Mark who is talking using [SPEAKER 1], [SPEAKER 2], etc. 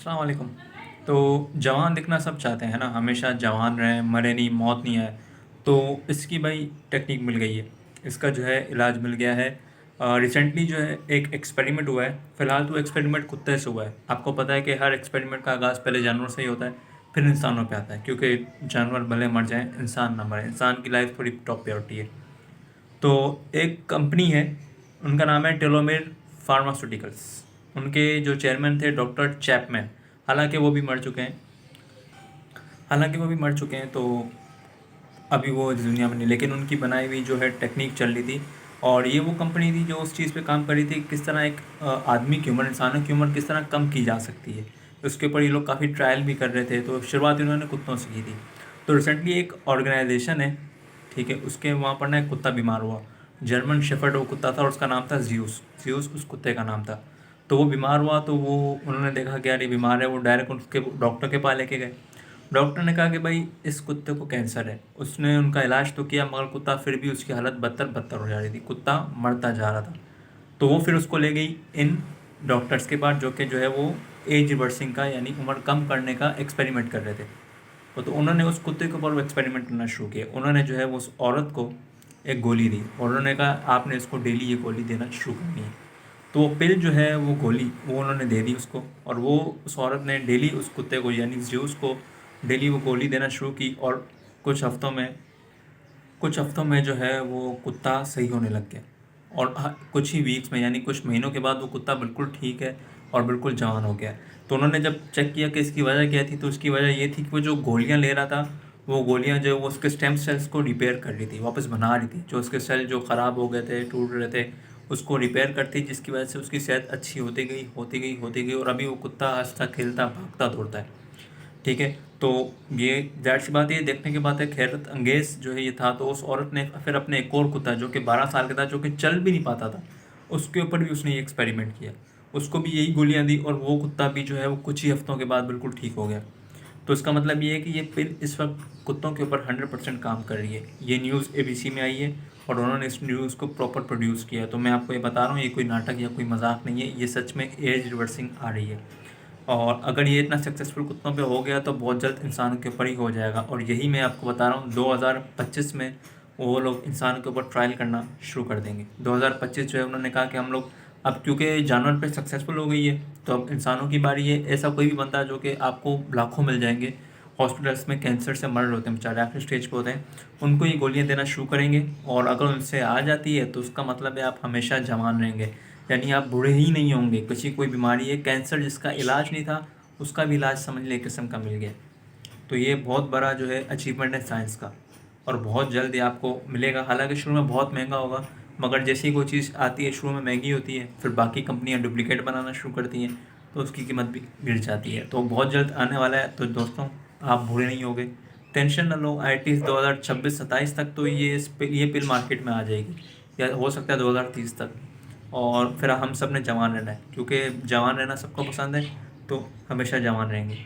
[SPEAKER 1] अस्सलाम वालेकुम। तो जवान दिखना सब चाहते हैं ना, हमेशा जवान रहें, मरे नहीं, मौत नहीं आए। तो इसकी भाई टेक्निक मिल गई है, इसका जो है इलाज मिल गया है। रिसेंटली जो है एक एक्सपेरिमेंट हुआ है। फ़िलहाल तो एक्सपेरिमेंट कुत्ते से हुआ है। आपको पता है कि हर एक्सपेरिमेंट का आगाज़ पहले जानवर से ही होता है, फिर इंसानों पे आता है, क्योंकि जानवर भले मर जाएं, इंसान ना मरे। इंसान की लाइफ थोड़ी टॉप प्रायोरिटी है। तो एक कंपनी है, उनका नाम है टेलोमेर फार्मास्यूटिकल्स। उनके जो चेयरमैन थे डॉक्टर चैपमैन, हालांकि वो भी मर चुके हैं। तो अभी वो इस दुनिया में नहीं, लेकिन उनकी बनाई हुई जो है टेक्निक चल रही थी। और ये वो कंपनी थी जो उस चीज़ पे काम कर रही थी, किस तरह एक आदमी की उम्र, इंसानों की उम्र किस तरह कम की जा सकती है। उसके ऊपर ये लोग काफ़ी ट्रायल भी कर रहे थे। तो शुरुआत इन्होंने कुत्तों से की थी। तो रिसेंटली एक ऑर्गेनाइजेशन है, ठीक है, उसके वहाँ पर ना एक कुत्ता बीमार हुआ। जर्मन शेफर्ड वो कुत्ता था और उसका नाम था ज़्यूस। ज़्यूस उस कुत्ते का नाम था। तो वो बीमार हुआ, तो वो उन्होंने देखा कि यार ये बीमार है। वो डायरेक्ट उसके डॉक्टर के पास लेके गए। डॉक्टर ने कहा कि भाई इस कुत्ते को कैंसर है। उसने उनका इलाज तो किया, मगर कुत्ता फिर भी, उसकी हालत बदतर बदतर हो जा रही थी, कुत्ता मरता जा रहा था। तो वो फिर उसको ले गई इन डॉक्टर्स के पास, जो है वो एज रिवर्सिंग का, यानी उम्र कम करने का एक्सपेरिमेंट कर रहे थे। तो उन्होंने उस कुत्ते के ऊपर वो एक्सपेरिमेंट करना शुरू किया। उन्होंने जो है वो उस औरत को एक गोली दी और उन्होंने कहा आपने इसको डेली ये गोली देना शुरू करनी है। तो वो पिल जो है, वो गोली, वो उन्होंने दे दी उसको। और वो उस औरत ने डेली उस कुत्ते को, यानी ज़्यूस को, डेली वो गोली देना शुरू की। और कुछ हफ्तों में कुछ हफ्तों में जो है वो कुत्ता सही होने लग गया। और कुछ ही वीक्स में, यानी कुछ महीनों के बाद वो कुत्ता बिल्कुल ठीक है और बिल्कुल जवान हो गया। तो उन्होंने जब चेक किया कि इसकी वजह क्या थी, तो उसकी वजह ये थी कि वो जो गोलियां ले रहा था, वो गोलियां जो वो उसके स्टेम सेल्स को रिपेयर कर रही थी, वापस बना रही थी। जो उसके सेल जो ख़राब हो गए थे, टूट रहे थे, उसको रिपेयर करती, जिसकी वजह से उसकी सेहत अच्छी होती गई और अभी वो कुत्ता हंसता खेलता भागता दौड़ता है। ठीक है। तो ये ज़ाहिर सी बात, ये देखने के बाद एक हैरत अंगेज़ जो है ये था। तो उस औरत ने फिर अपने एक और कुत्ता, जो कि 12 साल का था, जो कि चल भी नहीं पाता था, उसके ऊपर भी उसने ये एक्सपेरिमेंट किया। उसको भी यही गोलियां दी और वो कुत्ता भी जो है वो कुछ ही हफ्तों के बाद बिल्कुल ठीक हो गया। तो इसका मतलब ये है कि ये पिल इस वक्त कुत्तों के ऊपर 100% काम कर रही है। ये न्यूज़ ABC में आई है और उन्होंने इस न्यूज़ को प्रॉपर प्रोड्यूस किया है। तो मैं आपको ये बता रहा हूँ, ये कोई नाटक या कोई मजाक नहीं है, ये सच में एज रिवर्सिंग आ रही है। और अगर ये इतना सक्सेसफुल कुत्तों पे हो गया तो बहुत जल्द इंसानों के ऊपर ही हो जाएगा। और यही मैं आपको बता रहा हूँ, 2025 में वो लोग इंसानों के ऊपर ट्रायल करना शुरू कर देंगे। 2025 जो है, उन्होंने कहा कि हम लोग अब, क्योंकि जानवर पे सक्सेसफुल हो गई है, तो अब इंसानों की बारी है। ऐसा कोई भी बंदा जो कि आपको लाखों मिल जाएंगे, हॉस्पिटल्स में कैंसर से मर रहे होते हैं बेचारे, आखिरी स्टेज पे होते हैं, उनको ये गोलियां देना शुरू करेंगे। और अगर उनसे आ जाती है तो उसका मतलब है आप हमेशा जवान रहेंगे, यानी आप बूढ़े ही नहीं होंगे। किसी कोई बीमारी है, कैंसर जिसका इलाज नहीं था, उसका भी इलाज समझ ले एक किस्म का मिल गया। तो ये बहुत बड़ा जो है अचीवमेंट है साइंस का, और बहुत जल्द ये आपको मिलेगा। हालांकि शुरू में बहुत महंगा होगा, मगर जैसे ही कोई चीज़ आती है शुरू में महंगी होती है, फिर बाकी कंपनियां डुप्लीकेट बनाना शुरू करती हैं, तो उसकी कीमत भी गिर जाती है। तो बहुत जल्द आने वाला है। तो दोस्तों, आप बूढ़े नहीं होगे, टेंशन ना लो। IT 2026-27 तक तो ये पिल मार्केट में आ जाएगी, या हो सकता है 2030 तक। और फिर हम सब ने जवान रहना है, क्योंकि जवान रहना सबको पसंद है, तो हमेशा जवान रहेंगे।